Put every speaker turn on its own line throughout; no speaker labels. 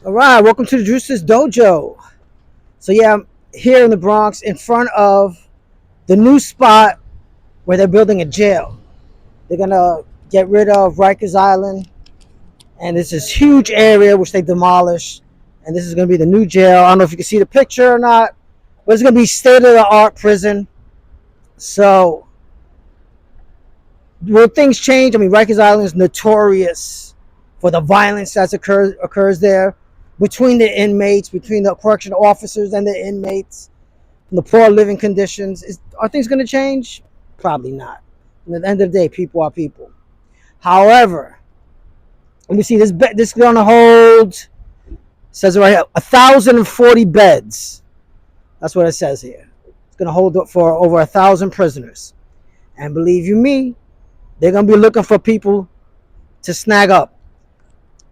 All right, welcome to the Juices Dojo. So yeah, I'm here in the Bronx in front of the new spot where they're building a jail. They're gonna get rid of Rikers Island, and it's this huge area which they demolished, and this is gonna be the new jail. I don't know if you can see the picture or not, but it's gonna be state of the art prison. So will things change? I mean, Rikers Island is notorious for the violence that occurs there between the inmates, between the correctional officers and the inmates, and the poor living conditions. Are things going to change? Probably not. And at the end of the day, people are people. However, let me see this. This is going to hold. Says it right here, 1,040 beds. That's what it says here. It's going to hold up for over 1,000 prisoners. And believe you me, they're going to be looking for people to snag up.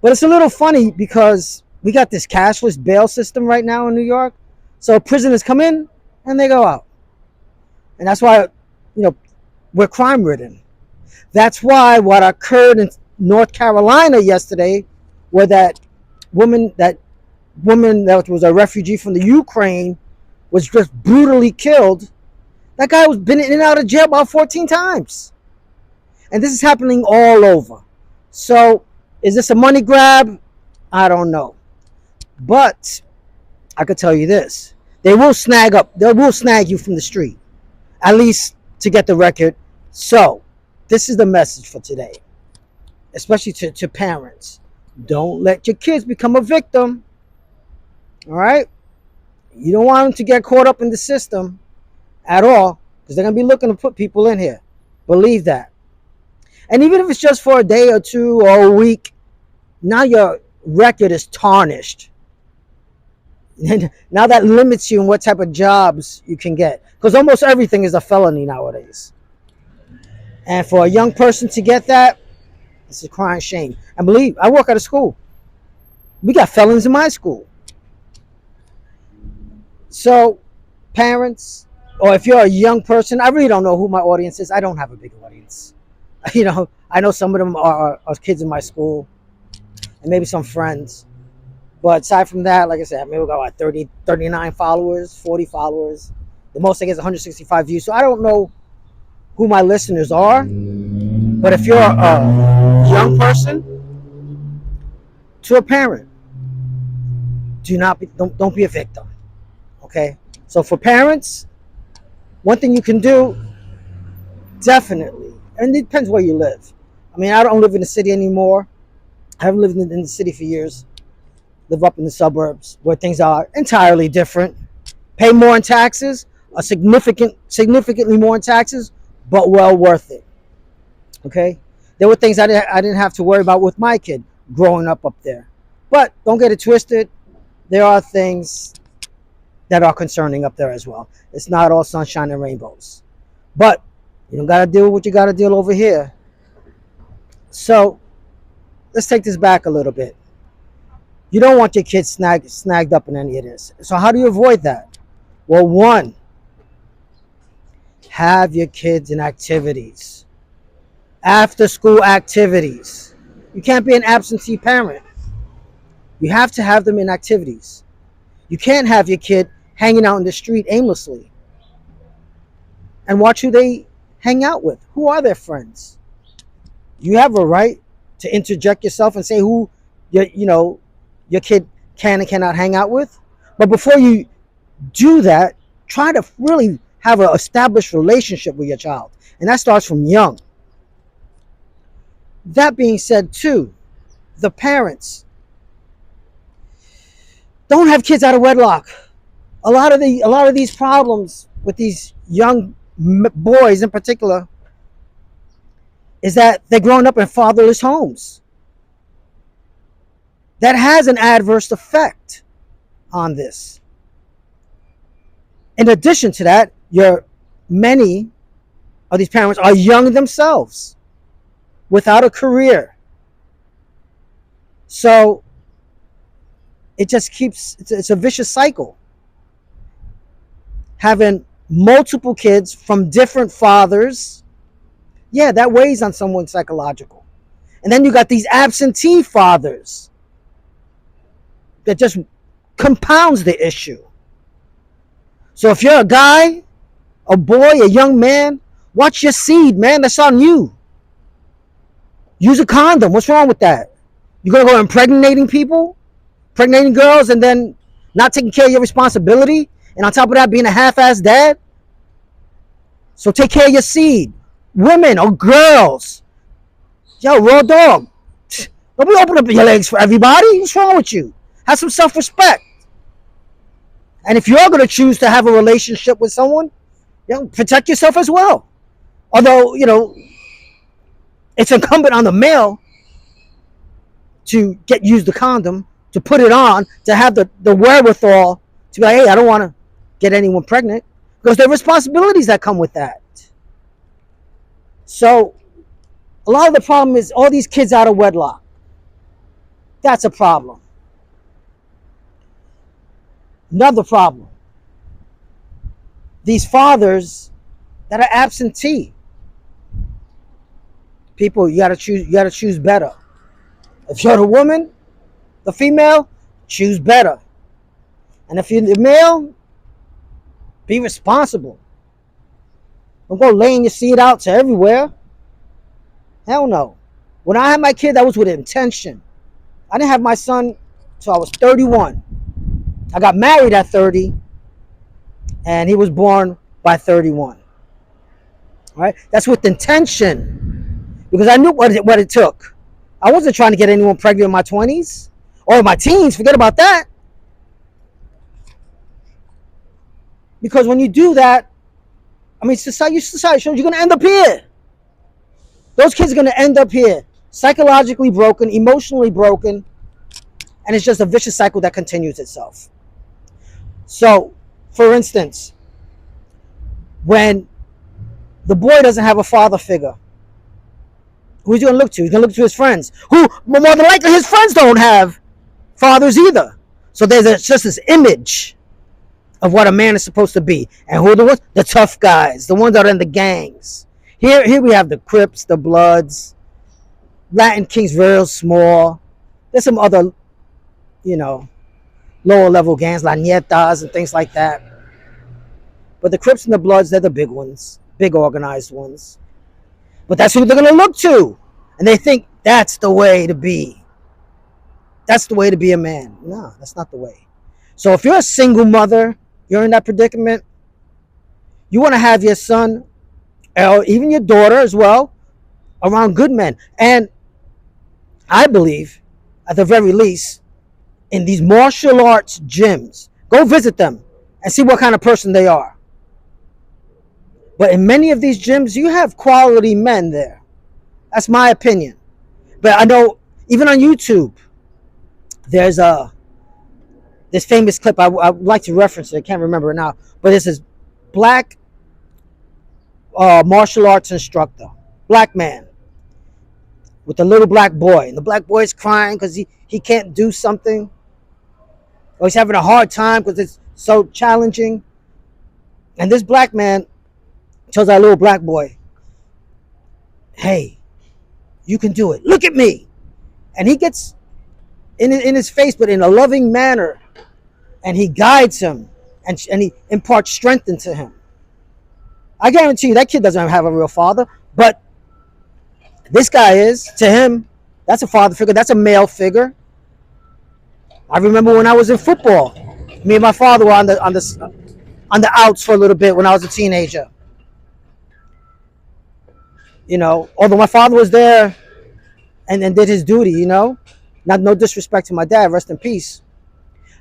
But it's a little funny because we got this cashless bail system right now in New York. So prisoners come in and they go out. And that's why, we're crime ridden. That's why what occurred in North Carolina yesterday, where that woman that was a refugee from the Ukraine was just brutally killed. That guy was been in and out of jail about 14 times. And this is happening all over. So is this a money grab? I don't know. But I could tell you this. They will snag you from the street. At least to get the record. So this is the message for today. Especially to parents. Don't let your kids become a victim. All right? You don't want them to get caught up in the system at all. Because they're going to be looking to put people in here. Believe that. And even if it's just for a day or two or a week, now your record is tarnished. And now that limits you in what type of jobs you can get. Because almost everything is a felony nowadays. And for a young person to get that, it's a crying shame. And believe, I work at a school. We got felons in my school. So, parents, or if you're a young person, I really don't know who my audience is. I don't have a big audience. I know some of them are kids in my school and maybe some friends. But aside from that, like I said, maybe we got what, 30, 39 followers, 40 followers. The most I get is 165 views. So I don't know who my listeners are. But if you're a young person to a parent, don't be a victim. Okay? So for parents, one thing you can do, definitely, and it depends where you live. I mean, I don't live in the city anymore. I haven't lived in the city for years. Live up in the suburbs where things are entirely different. Pay more in taxes, significantly more in taxes, but well worth it. Okay, there were things I didn't have to worry about with my kid growing up there. But don't get it twisted. There are things that are concerning up there as well. It's not all sunshine and rainbows. But you don't got to deal with what you got to deal over here. So let's take this back a little bit. You don't want your kids snagged up in any of this. So how do you avoid that? Well, one, have your kids in activities. After school activities. You can't be an absentee parent. You have to have them in activities. You can't have your kid hanging out in the street aimlessly. And watch who they hang out with. Who are their friends? You have a right to interject yourself and say who your kid can and cannot hang out with. But before you do that, try to really have an established relationship with your child. And that starts from young. That being said, too, the parents, don't have kids out of wedlock. A lot of these problems with these young boys in particular is that they're growing up in fatherless homes. That has an adverse effect on this. In addition to that, many of these parents are young themselves without a career. So it just it's a vicious cycle. Having multiple kids from different fathers, yeah, that weighs on someone's psychological. And then you got these absentee fathers. that just compounds the issue. So if you're a guy, a boy, a young man, watch your seed, man. That's on you. Use a condom. What's wrong with that? You're going to go impregnating people, impregnating girls, and then not taking care of your responsibility, and on top of that, being a half-assed dad? So take care of your seed. Women or girls. Yo, raw dog. Don't be opening up your legs for everybody. What's wrong with you? Have some self-respect. And if you're going to choose to have a relationship with someone, protect yourself as well. Although, it's incumbent on the male to use the condom, to put it on, to have the wherewithal to be like, hey, I don't want to get anyone pregnant, because there are responsibilities that come with that. So a lot of the problem is all these kids out of wedlock. That's a problem. Another problem. These fathers that are absentee. People, you gotta choose better. If you're the woman, the female, choose better. And if you're the male, be responsible. Don't go laying your seed out to everywhere. Hell no. When I had my kid, that was with intention. I didn't have my son until I was 31. I got married at 30, and he was born by 31. All right? That's with intention, because I knew what it took. I wasn't trying to get anyone pregnant in my 20s or my teens. Forget about that. Because when you do that, society shows you're going to end up here. Those kids are going to end up here, psychologically broken, emotionally broken, and it's just a vicious cycle that continues itself. So, for instance, when the boy doesn't have a father figure, who's he going to look to? He's going to look to his friends, who more than likely his friends don't have fathers either. So there's just this image of what a man is supposed to be. And who are the ones? The tough guys, the ones that are in the gangs. Here we have the Crips, the Bloods, Latin Kings, real small. There's some other, lower level gangs, La Nietas and things like that. But the Crips and the Bloods, they're the big ones, big organized ones. But that's who they're going to look to. And they think that's the way to be. That's the way to be a man. No, that's not the way. So if you're a single mother, you're in that predicament, you want to have your son, or even your daughter as well, around good men. And I believe, at the very least, in these martial arts gyms, go visit them and see what kind of person they are. But in many of these gyms, you have quality men there. That's my opinion. But I know, even on YouTube, there's this famous clip. I would like to reference it. I can't remember it now. But this is black martial arts instructor, black man, with a little black boy. And the black boy is crying because he can't do something. Or he's having a hard time because it's so challenging. And this black man tells that little black boy, hey, you can do it. Look at me. And he gets in his face, but in a loving manner. And he guides him. And he imparts strength into him. I guarantee you that kid doesn't have a real father. But this guy is. To him, that's a father figure. That's a male figure. I remember when I was in football. Me and my father were on the outs for a little bit when I was a teenager. Although my father was there and did his duty, no disrespect to my dad, rest in peace.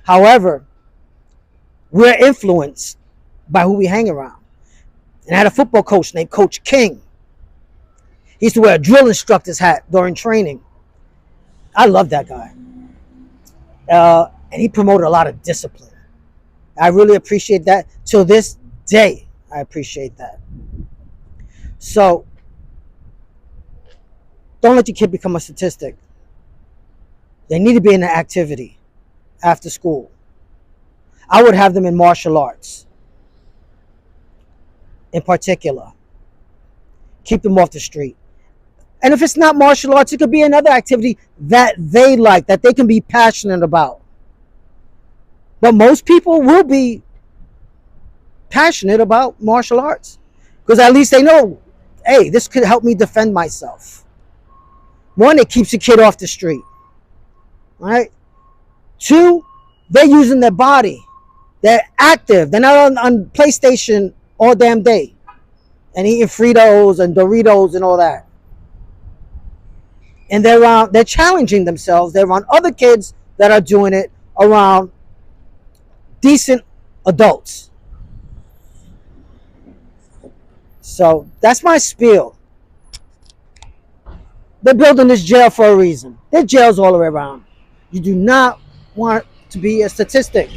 However, we're influenced by who we hang around. And I had a football coach named Coach King. He used to wear a drill instructor's hat during training. I love that guy. And he promoted a lot of discipline. I really appreciate that. Till this day, I appreciate that. So, don't let your kid become a statistic. They need to be in an activity after school. I would have them in martial arts. In particular. Keep them off the street. And if it's not martial arts, it could be another activity that they like, that they can be passionate about. But most people will be passionate about martial arts because at least they know, hey, this could help me defend myself. One, it keeps a kid off the street. Right? Two, they're using their body. They're active. They're not on PlayStation all damn day and eating Fritos and Doritos and all that. And they're challenging themselves. They're around other kids that are doing it, around decent adults. So that's my spiel. They're building this jail for a reason. There are jails all the way around. You do not want to be a statistic.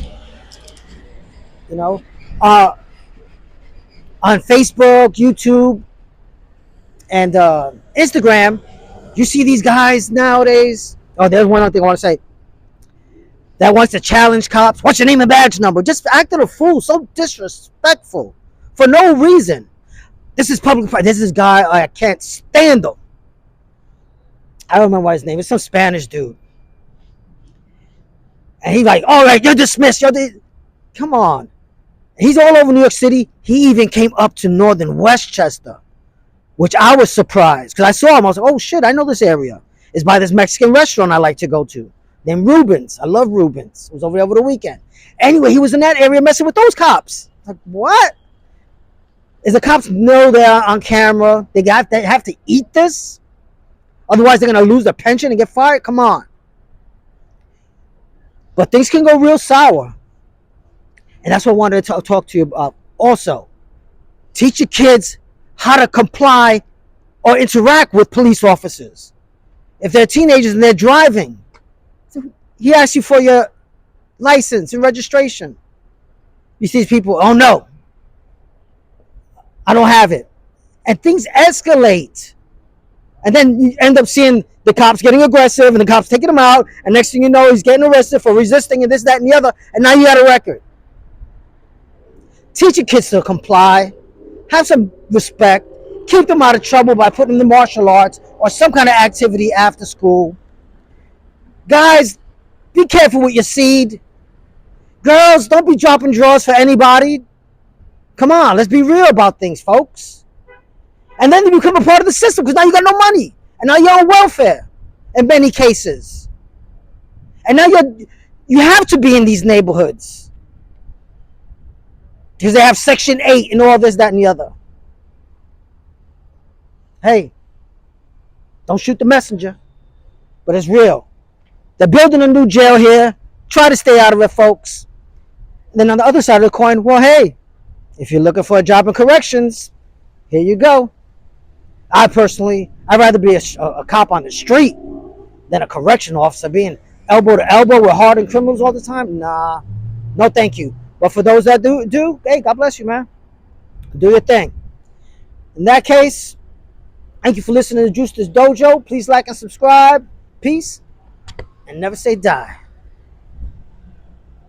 You know, on Facebook, YouTube, and Instagram, you see these guys nowadays. Oh, there's one other thing I want to say. That wants to challenge cops. What's your name and badge number? Just acted a fool, so disrespectful for no reason. This is public. This is guy I can't stand him. I don't remember what his name is. Some Spanish dude. And he's like, all right, you're dismissed. Come on. He's all over New York City. He even came up to northern Westchester, which I was surprised because I saw him. I was like, oh shit, I know this area. It's by this Mexican restaurant I like to go to named Ruben's. I love Ruben's. It was over there over the weekend. Anyway, he was in that area messing with those cops. Like, what? Is the cops know they're on camera? They have to eat this? Otherwise, they're going to lose their pension and get fired? Come on. But things can go real sour. And that's what I wanted to talk to you about. Also, teach your kids how to comply or interact with police officers. If they're teenagers and they're driving, he asks you for your license and registration. You see these people, oh no, I don't have it. And things escalate. And then you end up seeing the cops getting aggressive and the cops taking him out. And next thing you know, he's getting arrested for resisting and this, that, and the other. And now you got a record. Teach your kids to comply. Have some respect. Keep them out of trouble by putting them in martial arts or some kind of activity after school. Guys, be careful with your seed. Girls, don't be dropping drawers for anybody. Come on, let's be real about things, folks. And then you become a part of the system because now you got no money. And now you're on welfare in many cases. And now you have to be in these neighborhoods. Because they have Section 8 and all this, that, and the other. Hey, don't shoot the messenger. But it's real. They're building a new jail here. Try to stay out of it, folks. And then on the other side of the coin, well, hey, if you're looking for a job in corrections, here you go. I'd rather be a cop on the street than a correction officer being elbow to elbow with hardened criminals all the time. Nah, no thank you. But for those that do, hey, God bless you, man. Do your thing. In that case, thank you for listening to Juice's Dojo. Please like and subscribe. Peace. And never say die.